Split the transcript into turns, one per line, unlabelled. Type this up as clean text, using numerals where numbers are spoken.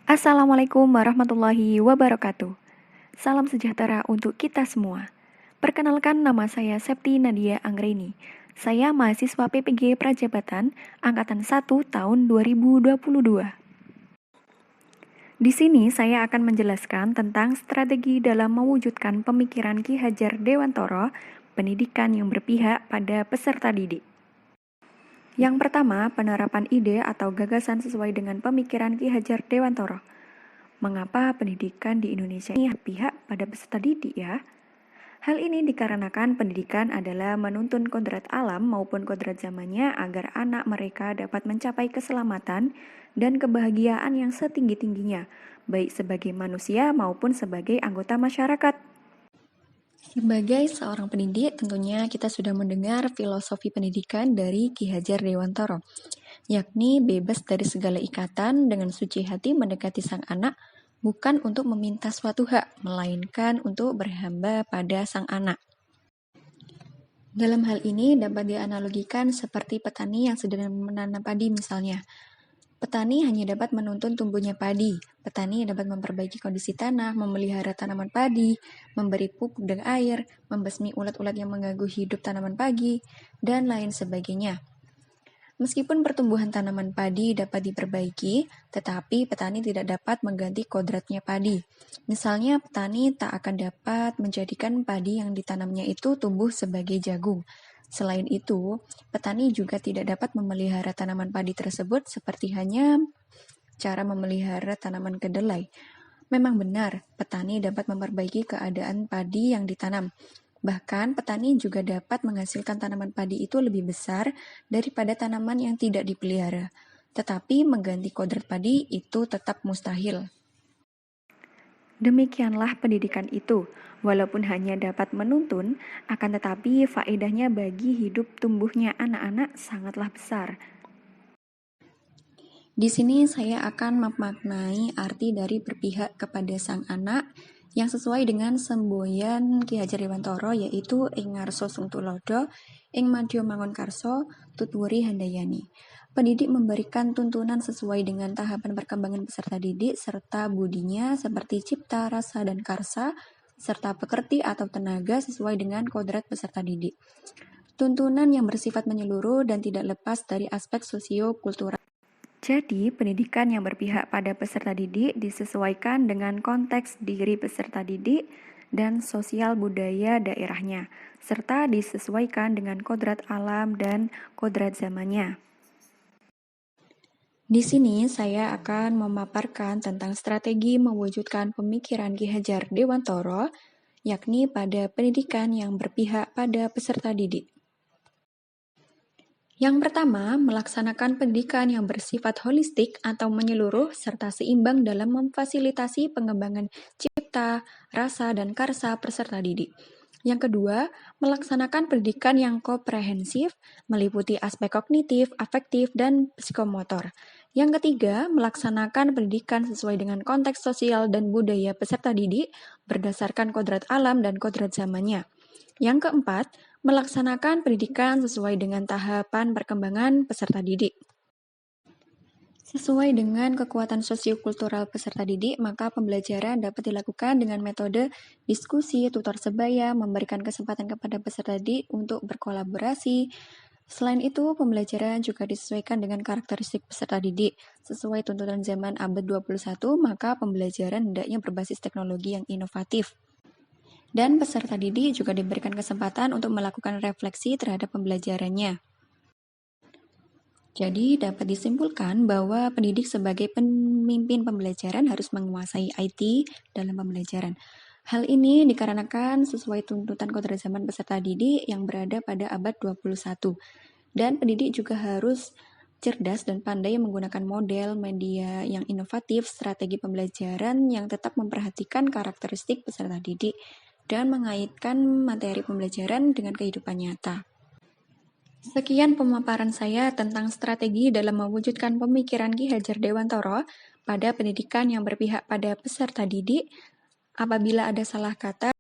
Assalamualaikum warahmatullahi wabarakatuh. Salam sejahtera untuk kita semua. Perkenalkan, nama saya Septi Nadia Anggreni. Saya mahasiswa PPG Prajabatan angkatan 1 tahun 2022. Di sini saya akan menjelaskan tentang strategi dalam mewujudkan pemikiran Ki Hajar Dewantara, pendidikan yang berpihak pada peserta didik. Yang pertama, penerapan ide atau gagasan sesuai dengan pemikiran Ki Hajar Dewantara. Mengapa pendidikan di Indonesia ini berpihak pada peserta didik ya? Hal ini dikarenakan pendidikan adalah menuntun kodrat alam maupun kodrat zamannya agar anak mereka dapat mencapai keselamatan dan kebahagiaan yang setinggi-tingginya, baik sebagai manusia maupun sebagai anggota masyarakat. Sebagai seorang pendidik, tentunya kita sudah mendengar filosofi pendidikan dari Ki Hajar Dewantara, yakni bebas dari segala ikatan dengan suci hati mendekati sang anak, bukan untuk meminta suatu hak, melainkan untuk berhamba pada sang anak. Dalam hal ini dapat dianalogikan seperti petani yang sedang menanam padi misalnya. Petani hanya dapat menuntun tumbuhnya padi. Petani dapat memperbaiki kondisi tanah, memelihara tanaman padi, memberi pupuk dan air, membasmi ulat-ulat yang mengganggu hidup tanaman padi, dan lain sebagainya. Meskipun pertumbuhan tanaman padi dapat diperbaiki, tetapi petani tidak dapat mengganti kodratnya padi. Misalnya, petani tak akan dapat menjadikan padi yang ditanamnya itu tumbuh sebagai jagung. Selain itu, petani juga tidak dapat memelihara tanaman padi tersebut seperti hanya cara memelihara tanaman kedelai. Memang benar, petani dapat memperbaiki keadaan padi yang ditanam. Bahkan, petani juga dapat menghasilkan tanaman padi itu lebih besar daripada tanaman yang tidak dipelihara. Tetapi mengganti kodrat padi itu tetap mustahil. Demikianlah pendidikan itu, walaupun hanya dapat menuntun, akan tetapi faedahnya bagi hidup tumbuhnya anak-anak sangatlah besar. Di sini saya akan memaknai arti dari berpihak kepada sang anak yang sesuai dengan semboyan Ki Hajar Dewantara, yaitu ing ngarsa sung tulodo, ing madya mangun karso, tutwuri handayani. Pendidik memberikan tuntunan sesuai dengan tahapan perkembangan peserta didik serta budinya seperti cipta, rasa, dan karsa, serta pekerti atau tenaga sesuai dengan kodrat peserta didik. Tuntunan yang bersifat menyeluruh dan tidak lepas dari aspek sosio-kultural. Jadi, pendidikan yang berpihak pada peserta didik disesuaikan dengan konteks diri peserta didik dan sosial budaya daerahnya, serta disesuaikan dengan kodrat alam dan kodrat zamannya. Di sini saya akan memaparkan tentang strategi mewujudkan pemikiran Ki Hajar Dewantara, yakni pada pendidikan yang berpihak pada peserta didik. Yang pertama, melaksanakan pendidikan yang bersifat holistik atau menyeluruh serta seimbang dalam memfasilitasi pengembangan cipta, rasa, dan karsa peserta didik. Yang kedua, melaksanakan pendidikan yang komprehensif, meliputi aspek kognitif, afektif, dan psikomotor. Yang ketiga, melaksanakan pendidikan sesuai dengan konteks sosial dan budaya peserta didik berdasarkan kodrat alam dan kodrat zamannya. Yang keempat, melaksanakan pendidikan sesuai dengan tahapan perkembangan peserta didik. Sesuai dengan kekuatan sosiokultural peserta didik, maka pembelajaran dapat dilakukan dengan metode diskusi, tutor sebaya, memberikan kesempatan kepada peserta didik untuk berkolaborasi. Selain itu, pembelajaran juga disesuaikan dengan karakteristik peserta didik. Sesuai tuntutan zaman abad 21, maka pembelajaran hendaknya berbasis teknologi yang inovatif. Dan peserta didik juga diberikan kesempatan untuk melakukan refleksi terhadap pembelajarannya. Jadi, dapat disimpulkan bahwa pendidik sebagai pemimpin pembelajaran harus menguasai IT dalam pembelajaran. Hal ini dikarenakan sesuai tuntutan kodrat zaman peserta didik yang berada pada abad 21. Dan pendidik juga harus cerdas dan pandai menggunakan model media yang inovatif, strategi pembelajaran yang tetap memperhatikan karakteristik peserta didik, dan mengaitkan materi pembelajaran dengan kehidupan nyata. Sekian pemaparan saya tentang strategi dalam mewujudkan pemikiran Ki Hajar Dewantara pada pendidikan yang berpihak pada peserta didik. Apabila ada salah kata,